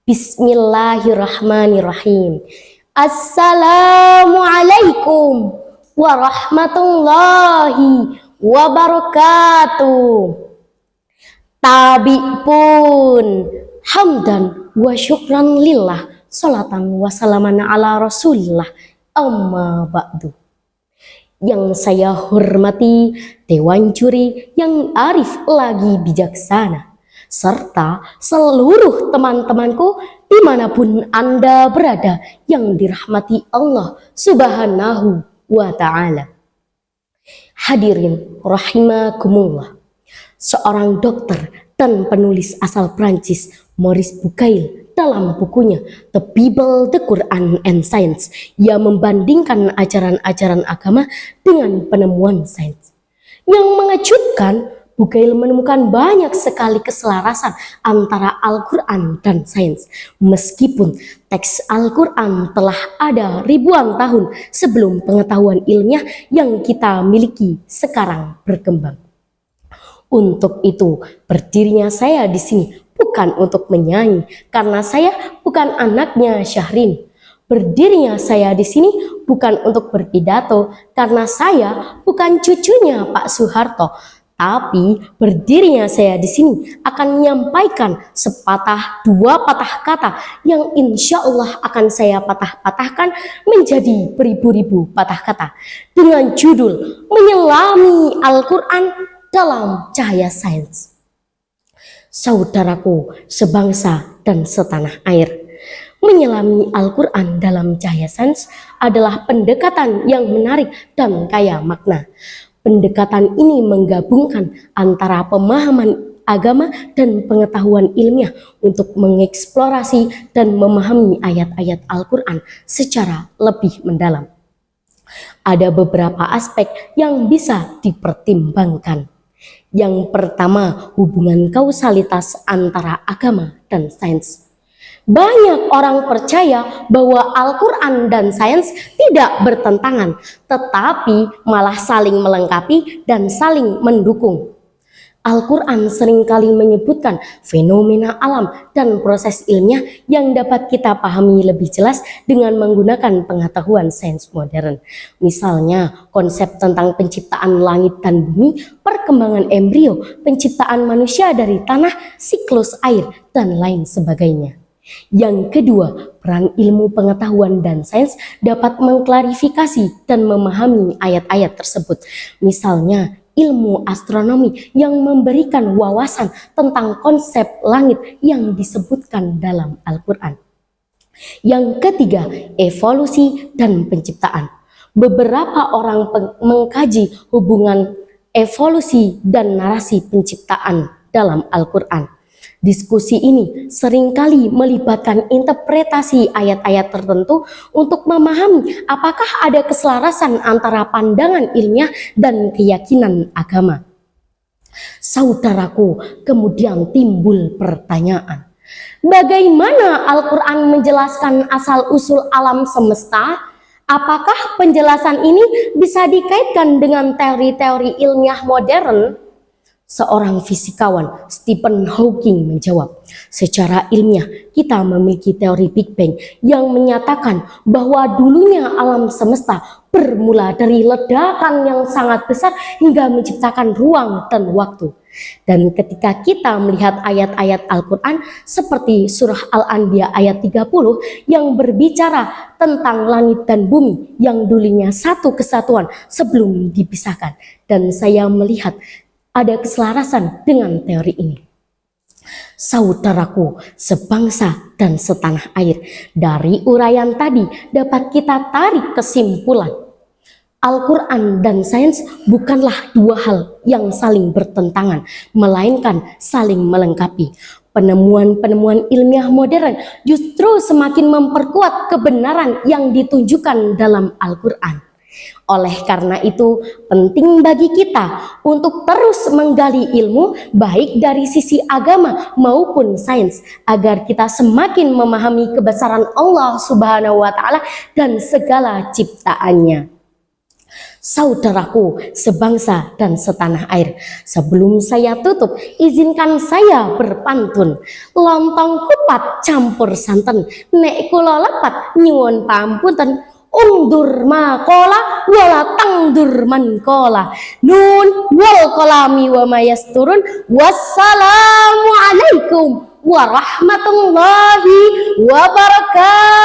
Bismillahirrahmanirrahim. Assalamualaikum warahmatullahi wabarakatuh. Tabi pun hamdan wa syukran lillah, salatan wa salaman ala rasulillah, amma ba'du. Yang saya hormati Dewan Juri yang arif lagi bijaksana, serta seluruh teman-temanku dimanapun Anda berada yang dirahmati Allah Subhanahu wa Ta'ala. Hadirin rahimakumullah. Seorang dokter dan penulis asal Prancis, Maurice Bucaille, dalam bukunya The Bible, The Quran and Science, ia membandingkan ajaran-ajaran agama dengan penemuan sains. Yang mengejutkan, Bucaille menemukan banyak sekali keselarasan antara Al-Quran dan sains, meskipun teks Al-Quran telah ada ribuan tahun sebelum pengetahuan ilmiah yang kita miliki sekarang berkembang. Untuk itu, berdirinya saya di sini bukan untuk menyanyi, karena saya bukan anaknya Syahrini. Berdirinya saya di sini bukan untuk berpidato, karena saya bukan cucunya Pak Soeharto. Tapi berdirinya saya di sini akan menyampaikan sepatah dua patah kata yang insya Allah akan saya patah-patahkan menjadi beribu-ribu patah kata dengan judul Menyelami Al-Quran dalam Cahaya Sains. Saudaraku sebangsa dan setanah air, menyelami Al-Quran dalam cahaya sains adalah pendekatan yang menarik dan kaya makna. Pendekatan ini menggabungkan antara pemahaman agama dan pengetahuan ilmiah untuk mengeksplorasi dan memahami ayat-ayat Al-Quran secara lebih mendalam. Ada beberapa aspek yang bisa dipertimbangkan. Yang pertama, hubungan kausalitas antara agama dan sains. Banyak orang percaya bahwa Al-Quran dan sains tidak bertentangan, tetapi malah saling melengkapi dan saling mendukung. Al-Quran seringkali menyebutkan fenomena alam dan proses ilmiah yang dapat kita pahami lebih jelas dengan menggunakan pengetahuan sains modern. Misalnya, konsep tentang penciptaan langit dan bumi, perkembangan embrio, penciptaan manusia dari tanah, siklus air, dan lain sebagainya. Yang kedua, peran ilmu pengetahuan dan sains dapat mengklarifikasi dan memahami ayat-ayat tersebut. Misalnya, ilmu astronomi yang memberikan wawasan tentang konsep langit yang disebutkan dalam Al-Quran. Yang ketiga, evolusi dan penciptaan. Beberapa orang mengkaji hubungan evolusi dan narasi penciptaan dalam Al-Quran. Diskusi ini seringkali melibatkan interpretasi ayat-ayat tertentu untuk memahami apakah ada keselarasan antara pandangan ilmiah dan keyakinan agama. Saudaraku, kemudian timbul pertanyaan, bagaimana Al-Quran menjelaskan asal-usul alam semesta? Apakah penjelasan ini bisa dikaitkan dengan teori-teori ilmiah modern? Seorang fisikawan, Stephen Hawking, menjawab, secara ilmiah kita memiliki teori Big Bang yang menyatakan bahwa dulunya alam semesta bermula dari ledakan yang sangat besar hingga menciptakan ruang dan waktu. Dan ketika kita melihat ayat-ayat Al-Quran seperti surah Al-Anbiya ayat 30 yang berbicara tentang langit dan bumi yang dulunya satu kesatuan sebelum dipisahkan, dan saya melihat ada keselarasan dengan teori ini. Saudaraku sebangsa dan setanah air, dari uraian tadi dapat kita tarik kesimpulan, Al-Quran dan sains bukanlah dua hal yang saling bertentangan, melainkan saling melengkapi. Penemuan-penemuan ilmiah modern justru semakin memperkuat kebenaran yang ditunjukkan dalam Al-Quran. Oleh karena itu, penting bagi kita untuk terus menggali ilmu baik dari sisi agama maupun sains agar kita semakin memahami kebesaran Allah Subhanahu wa Ta'ala dan segala ciptaannya. Saudaraku sebangsa dan setanah air, sebelum saya tutup, izinkan saya berpantun. Lontong kupat campur santen, nek kula lepat nyuwun pampunten. Undur makola wala tangdur mankola. Nun wal kolami wa mayasturun. Wassalamualaikum warahmatullahi wabarakatuh.